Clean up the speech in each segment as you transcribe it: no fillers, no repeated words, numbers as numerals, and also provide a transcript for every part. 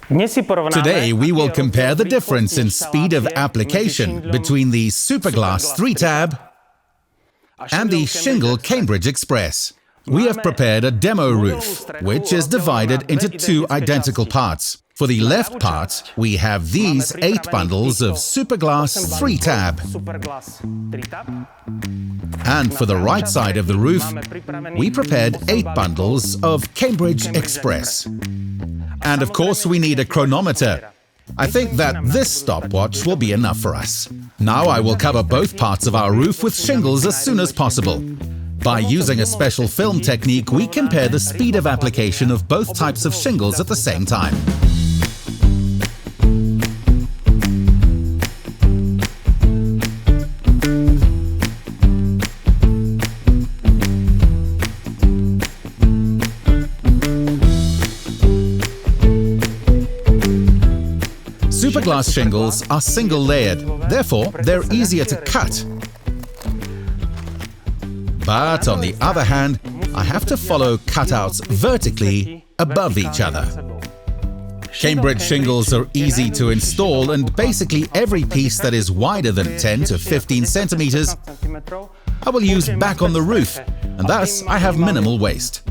Today we will compare the difference in speed of application between the Superglass 3-tab and the IKO Cambridge Xpress. We have prepared a demo roof, which is divided into two identical parts. For the left part, we have these 8 bundles of Superglass 3-tab. And for the right side of the roof, we prepared 8 bundles of Cambridge Xpress. And of course, we need a chronometer. I think that this stopwatch will be enough for us. Now I will cover both parts of our roof with shingles as soon as possible. By using a special film technique, we compare the speed of application of both types of shingles at the same time. Superglass shingles are single-layered, therefore they're easier to cut. But on the other hand, I have to follow cutouts vertically above each other. Cambridge shingles are easy to install, and basically every piece that is wider than 10 to 15 centimeters I will use back on the roof, and thus I have minimal waste.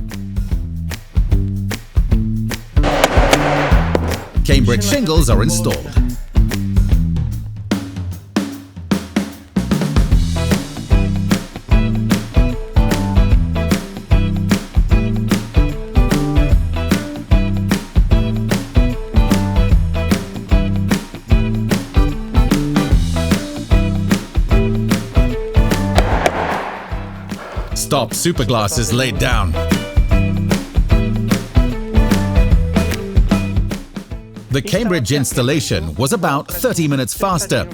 Cambridge shingles are installed. Stop Superglass is laid down. The Cambridge installation was about 30 minutes faster,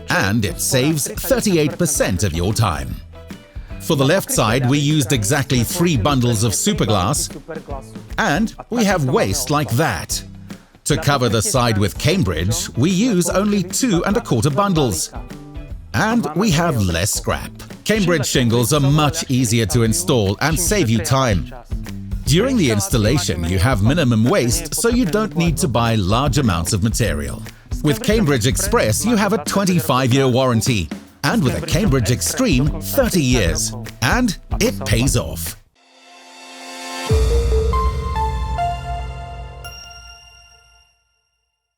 and it saves 38% of your time. For the left side, we used exactly 3 bundles of Superglass, and we have waste like that. To cover the side with Cambridge, we use only 2 1/4 bundles, and we have less scrap. Cambridge shingles are much easier to install and save you time. During the installation, you have minimum waste, so you don't need to buy large amounts of material. With Cambridge Xpress, you have a 25-year warranty, and with a Cambridge Extreme, 30 years. And it pays off.